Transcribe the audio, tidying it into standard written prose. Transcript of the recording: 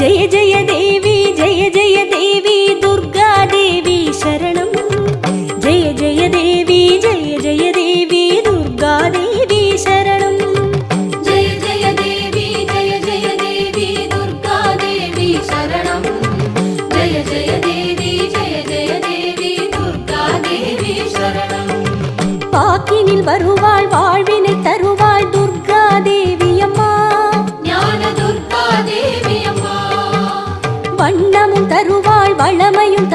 ஜெய ஜெய தேவி துர்கா தேவி சரணம். ஜெய ஜெய தேவி துர்கா தேவி சரணம். ஜெய ஜெய தேவி துர்கா தேவி சரணம். ஜெய ஜெய தேவி துர்கா தேவி சரணம். பாக்கினில் வருவாள் வாழ்வினை தருவாள் துர்கா தேவி அம்மா. ஞான துர்கா தேவி அம்மா. வண்ணமும் தருவாள் வளமையும்